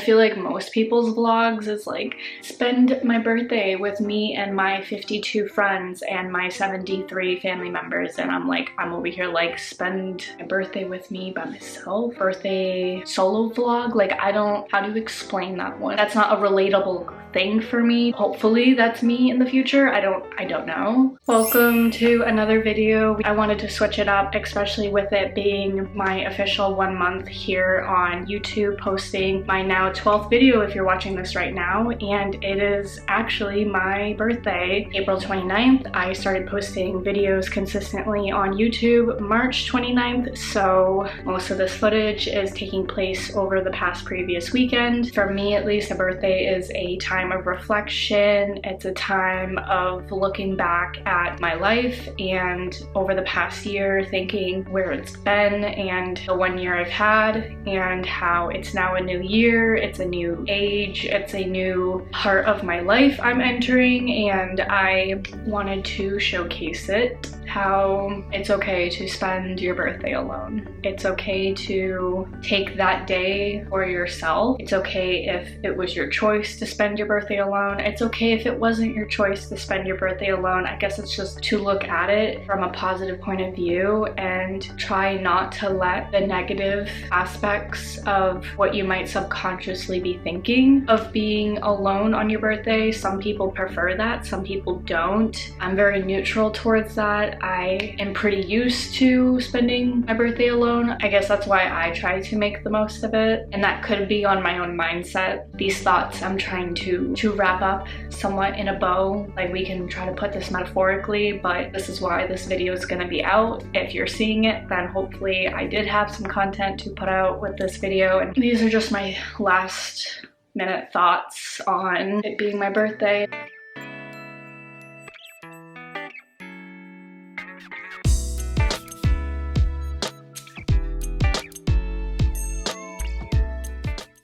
feel like most people's vlogs is like, spend my birthday with me and my 52 friends and my 73 family members, and I'm like, I'm over here like, spend my birthday with me by myself, birthday solo vlog. Like, I don't, how do you explain that one? That's not a relatable thing for me. Hopefully that's me in the future. I don't know. Welcome to another video. I wanted to switch it up, especially with it being my official 1 month here on YouTube, posting my now 12th video if you're watching this right now, and it is actually my birthday, April 29th. I started posting videos consistently on YouTube March 29th, so most of this footage is taking place over the past previous weekend. For me at least, a birthday is a time of reflection. It's a time of looking back at my life and over the past year, thinking where it's been and the 1 year I've had, and how it's now a new year, it's a new age, it's a new part of my life I'm entering, and I wanted to showcase it. How it's okay to spend your birthday alone. It's okay to take that day for yourself. It's okay if it was your choice to spend your birthday alone. It's okay if it wasn't your choice to spend your birthday alone. I guess it's just to look at it from a positive point of view and try not to let the negative aspects of what you might subconsciously be thinking of being alone on your birthday. Some people prefer that, some people don't. I'm very neutral towards that. I am pretty used to spending my birthday alone. I guess that's why I try to make the most of it, and that could be on my own mindset. These thoughts I'm trying to wrap up somewhat in a bow. Like, we can try to put this metaphorically, but this is why this video is going to be out. If you're seeing it, then hopefully I did have some content to put out with this video, and these are just my last minute thoughts on it being my birthday.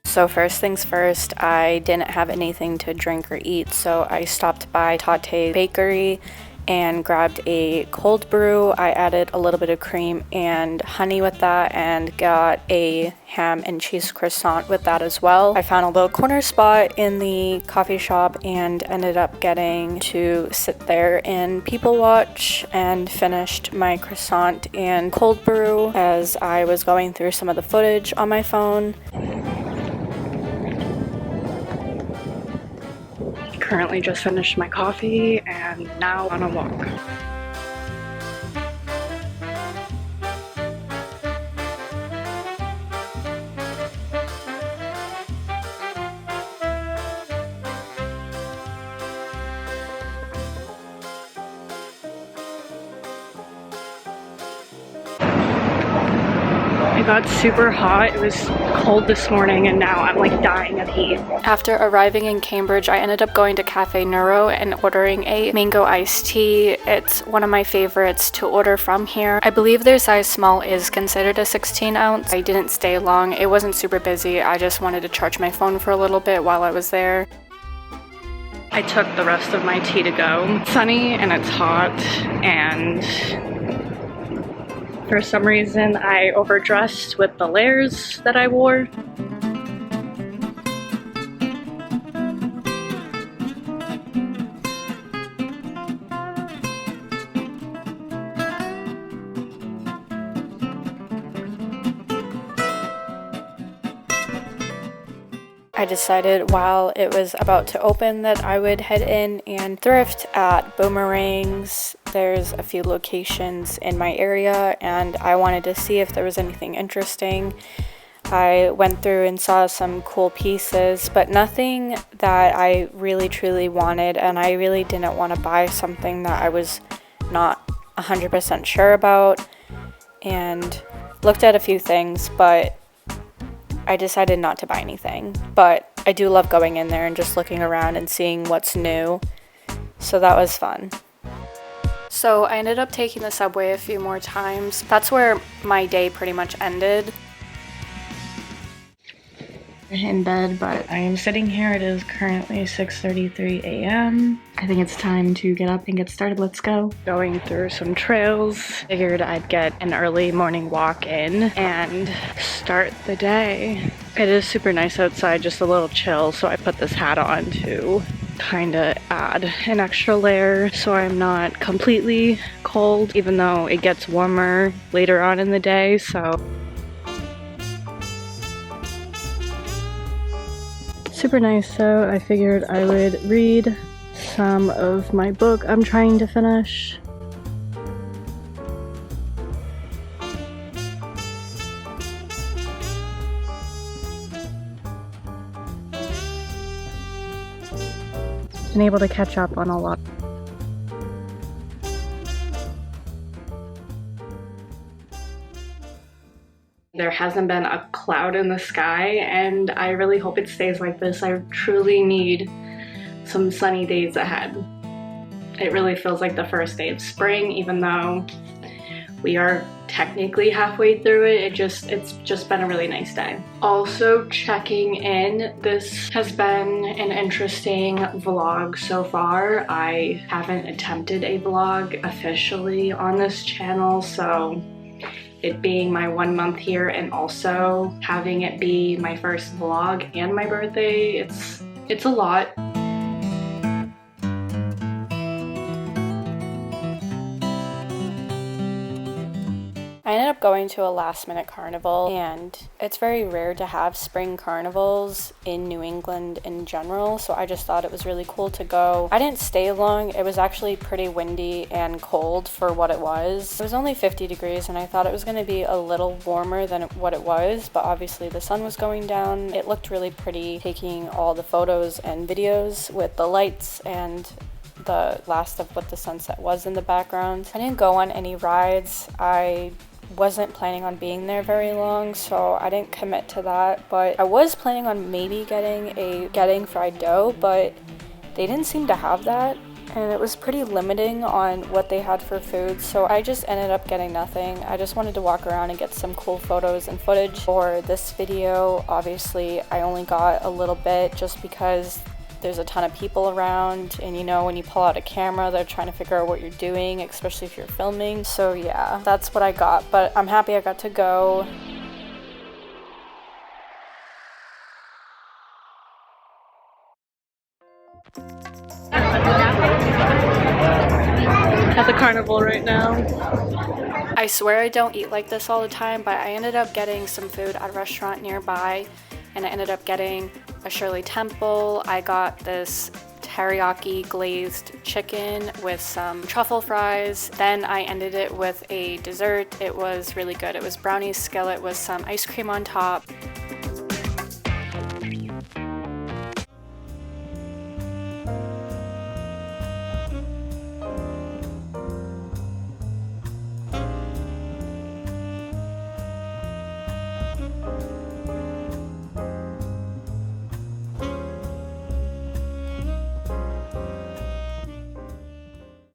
So first things first, I didn't have anything to drink or eat, so I stopped by Tate Bakery and grabbed a cold brew. I added a little bit of cream and honey with that and got a ham and cheese croissant with that as well. I found a little corner spot in the coffee shop and ended up getting to sit there and people watch, and finished my croissant and cold brew as I was going through some of the footage on my phone. Currently just finished my coffee and now on a walk. It got super hot. It was cold this morning and now I'm like dying of heat. After arriving in Cambridge, I ended up going to Cafe Neuro and ordering a mango iced tea. It's one of my favorites to order from here. I believe their size small is considered a 16 ounce. I didn't stay long. It wasn't super busy. I just wanted to charge my phone for a little bit while I was there. I took the rest of my tea to go. It's sunny and it's hot, and for some reason, I overdressed with the layers that I wore. I decided while it was about to open that I would head in and thrift at Boomerang's. There's a few locations in my area and I wanted to see if there was anything interesting. I went through and saw some cool pieces, but nothing that I really truly wanted, and I really didn't want to buy something that I was not 100% sure about, and looked at a few things, but I decided not to buy anything. But I do love going in there and just looking around and seeing what's new, so that was fun. So I ended up taking the subway a few more times. That's where my day pretty much ended. in bed, but I am sitting here. It is currently 6:33 a.m. I think it's time to get up and get started. Let's go. Going through some trails. Figured I'd get an early morning walk in and start the day. It is super nice outside, just a little chill, so I put this hat on to kind of add an extra layer so I'm not completely cold, even though it gets warmer later on in the day, so super nice. So I figured I would read some of my book I'm trying to finish. Been able to catch up on a lot. There hasn't been a cloud in the sky, and I really hope it stays like this. I truly need some sunny days ahead. It really feels like the first day of spring, even though we are technically halfway through it. It's just been a really nice day. Also checking in, this has been an interesting vlog so far. I haven't attempted a vlog officially on this channel, so it being my 1 month here and also having it be my first vlog and my birthday, it's a lot. I ended up going to a last minute carnival, and it's very rare to have spring carnivals in New England in general, so I just thought it was really cool to go. I didn't stay long. It was actually pretty windy and cold for what it was. It was only 50 degrees, and I thought it was going to be a little warmer than what it was, but obviously the sun was going down. It looked really pretty, taking all the photos and videos with the lights and the last of what the sunset was in the background. I didn't go on any rides. I wasn't planning on being there very long, so I didn't commit to that, but I was planning on maybe getting fried dough, but they didn't seem to have that, and it was pretty limiting on what they had for food, so I just ended up getting nothing. I just wanted to walk around and get some cool photos and footage for this video. Obviously, I only got a little bit just because there's a ton of people around, and you know, when you pull out a camera, they're trying to figure out what you're doing, especially if you're filming. So yeah, that's what I got, but I'm happy I got to go. At the carnival right now. I swear I don't eat like this all the time, but I ended up getting some food at a restaurant nearby, and I ended up getting a Shirley Temple. I got this teriyaki glazed chicken with some truffle fries. Then I ended it with a dessert. It was really good. It was brownie skillet with some ice cream on top.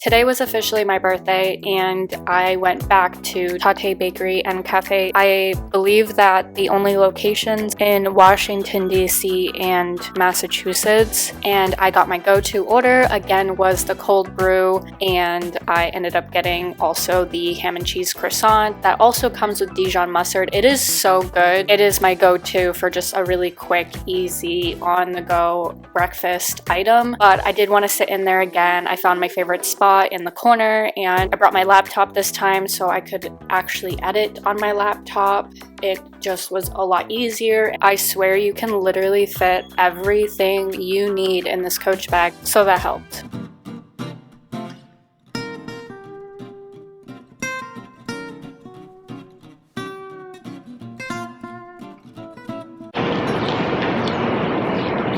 Today was officially my birthday, and I went back to Tate Bakery and Cafe. I believe that the only locations in Washington, D.C. and Massachusetts, and I got my go-to order, again, was the cold brew, and I ended up getting also the ham and cheese croissant that also comes with Dijon mustard. It is so good. It is my go-to for just a really quick, easy, on-the-go breakfast item, but I did want to sit in there again. I found my favorite spot in the corner, and I brought my laptop this time so I could actually edit on my laptop. It just was a lot easier. I swear you can literally fit everything you need in this Coach bag, so that helped.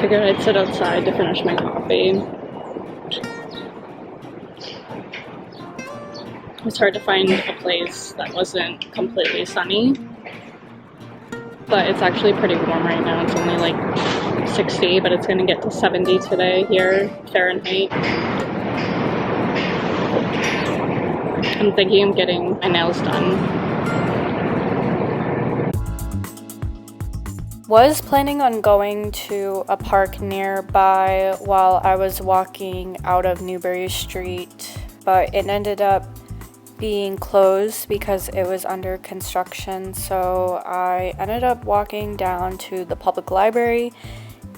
Figured I'd sit outside to finish my coffee. It was hard to find a place that wasn't completely sunny, but it's actually pretty warm right now. It's only like 60, but it's going to get to 70 today here, Fahrenheit. I'm thinking of getting my nails done. Was planning on going to a park nearby while I was walking out of Newbury Street, but it ended up being closed because it was under construction. So I ended up walking down to the public library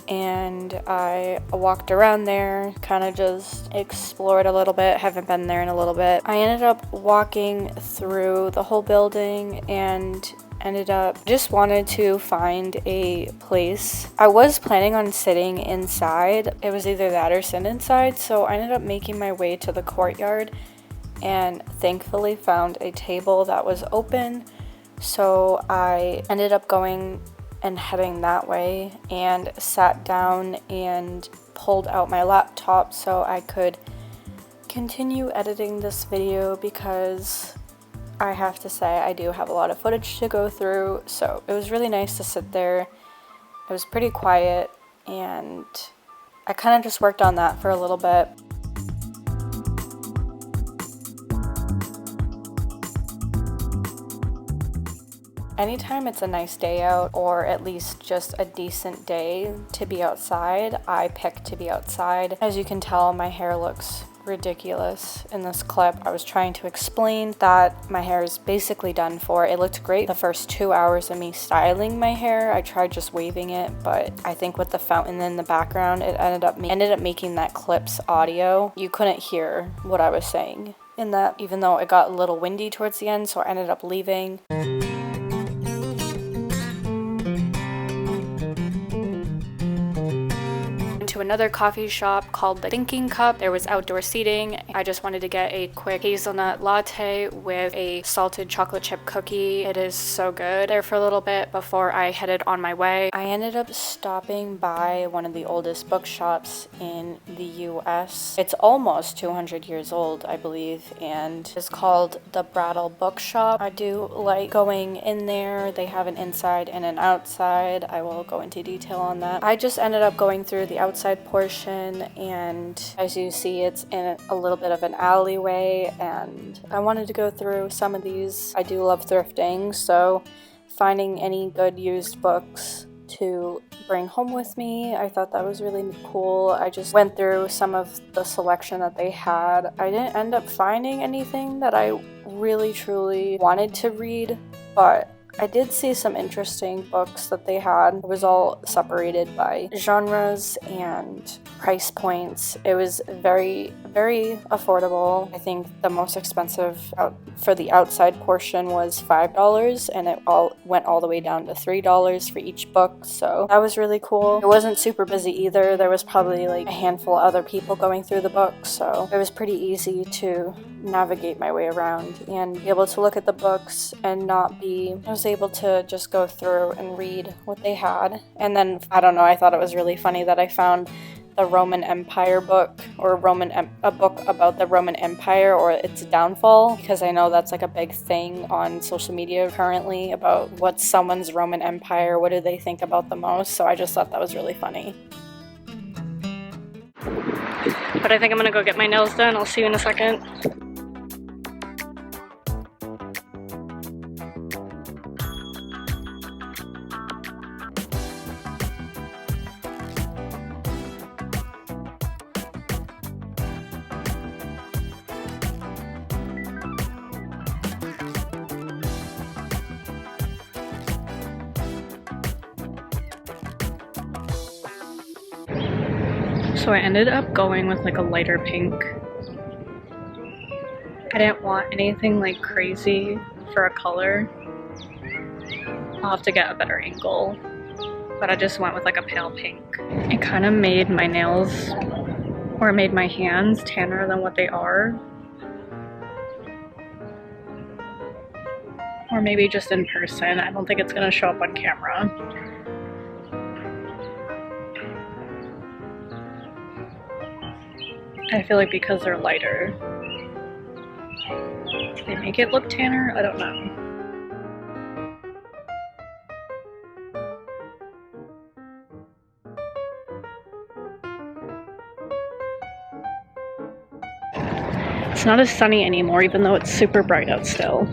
and I walked around there, kind of just explored a little bit. Haven't been there in a little bit. I ended up walking through the whole building and ended up just wanted to find a place. I was planning on sitting inside. It was either that or sit inside, so I ended up making my way to the courtyard and thankfully found a table that was open. So I ended up going and heading that way and sat down and pulled out my laptop so I could continue editing this video, because I have to say I do have a lot of footage to go through. So it was really nice to sit there. It was pretty quiet and I kind of just worked on that for a little bit. Anytime it's a nice day out, or at least just a decent day to be outside, I pick to be outside. As you can tell, my hair looks ridiculous in this clip. I was trying to explain that my hair is basically done for. It looked great the first 2 hours of me styling my hair. I tried just waving it, but I think with the fountain in the background, it ended up making that clip's audio. You couldn't hear what I was saying in that, even though it got a little windy towards the end, so I ended up leaving. To another coffee shop called the Thinking Cup. There was outdoor seating. I just wanted to get a quick hazelnut latte with a salted chocolate chip cookie. It is so good. There for a little bit before I headed on my way. I ended up stopping by one of the oldest bookshops in the US. It's almost 200 years old, I believe, and it's called the Brattle Bookshop. I do like going in there. They have an inside and an outside. I will go into detail on that. I just ended up going through the outside portion, and as you see, it's in a little bit of an alleyway, and I wanted to go through some of these. I do love thrifting, so finding any good used books to bring home with me, I thought that was really cool. I just went through some of the selection that they had. I didn't end up finding anything that I really truly wanted to read, but I did see some interesting books that they had. It was all separated by genres and price points. It was very, very affordable. I think the most expensive for the outside portion was $5, and it went all the way down to $3 for each book, so that was really cool. It wasn't super busy either. There was probably like a handful of other people going through the books, so it was pretty easy to navigate my way around and be able to look at the books and not be... I was able to just go through and read what they had. And then, I don't know, I thought it was really funny that I found the Roman Empire book, or a book about the Roman Empire or its downfall, because I know that's like a big thing on social media currently about what's someone's Roman Empire, what do they think about the most, so I just thought that was really funny. But I think I'm gonna go get my nails done. I'll see you in a second. So I ended up going with like a lighter pink. I didn't want anything like crazy for a color. I'll have to get a better angle, but I just went with like a pale pink. It kind of made my nails, or made my hands, tanner than what they are. Or maybe just in person. I don't think it's gonna show up on camera. I feel like because they're lighter, they make it look tanner? I don't know. It's not as sunny anymore, even though it's super bright out still.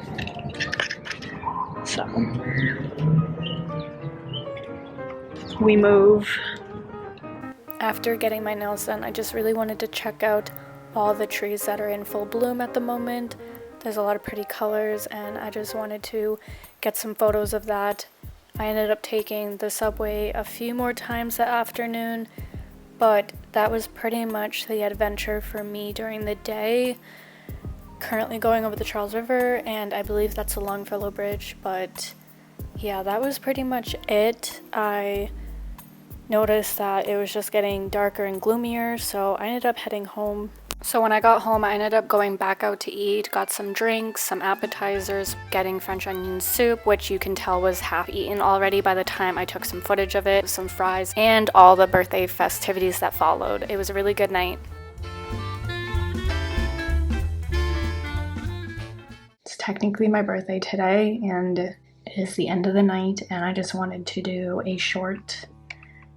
So we move. After getting my nails done, I just really wanted to check out all the trees that are in full bloom at the moment. There's a lot of pretty colors and I just wanted to get some photos of that. I ended up taking the subway a few more times that afternoon, but that was pretty much the adventure for me during the day. Currently going over the Charles River, and I believe that's the Longfellow Bridge, but yeah, that was pretty much it. I noticed that it was just getting darker and gloomier, so I ended up heading home. So when I got home, I ended up going back out to eat, got some drinks, some appetizers, getting French onion soup, which you can tell was half eaten already by the time I took some footage of it, some fries, and all the birthday festivities that followed. It was a really good night. It's technically my birthday today, and it is the end of the night, and I just wanted to do a short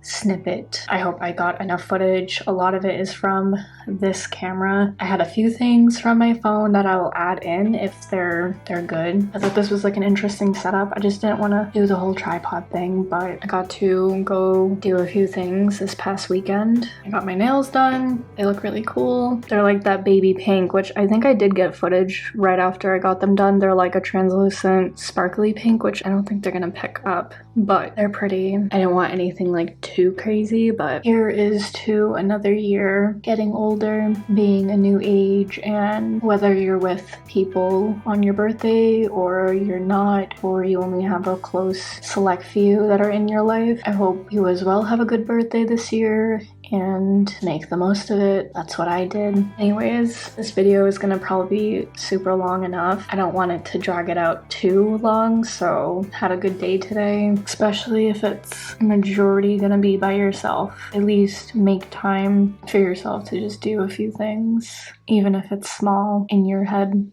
snippet. I hope I got enough footage. A lot of it is from this camera. I had a few things from my phone that I will add in if they're good. I thought this was like an interesting setup. I just didn't want to do the whole tripod thing, but I got to go do a few things this past weekend. I got my nails done. They look really cool. They're like that baby pink, which I think I did get footage right after I got them done. They're like a translucent sparkly pink, which I don't think they're gonna pick up, but they're pretty. I didn't want anything like too crazy, but here is to another year, getting older, being a new age, and whether you're with people on your birthday or you're not, or you only have a close select few that are in your life, I hope you as well have a good birthday this year and make the most of it. That's what I did. Anyways, this video is gonna probably be super long enough. I don't want it to drag it out too long, so had a good day today, especially if it's majority gonna be by yourself. At least make time for yourself to just do a few things, even if it's small in your head.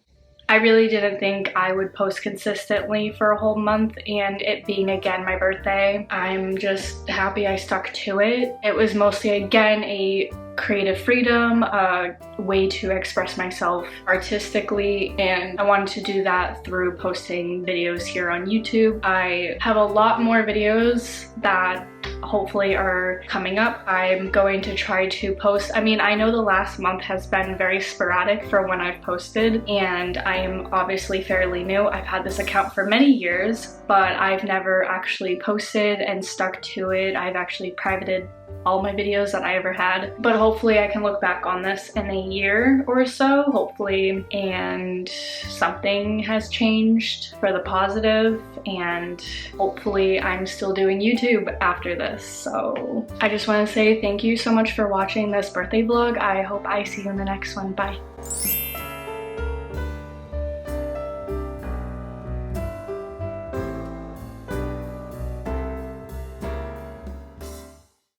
I really didn't think I would post consistently for a whole month, and it being again my birthday, I'm just happy I stuck to it. It was mostly again a creative freedom, a way to express myself artistically, and I wanted to do that through posting videos here on YouTube. I have a lot more videos that hopefully are coming up. I'm going to try to post, I mean, I know the last month has been very sporadic for when I've posted, and I am obviously fairly new. I've had this account for many years, but I've never actually posted and stuck to it. I've actually privated all my videos that I ever had, but hopefully I can look back on this in a year or so, hopefully, and something has changed for the positive, and hopefully I'm still doing YouTube after this. So I just want to say thank you so much for watching this birthday vlog. I hope I see you in the next one. Bye.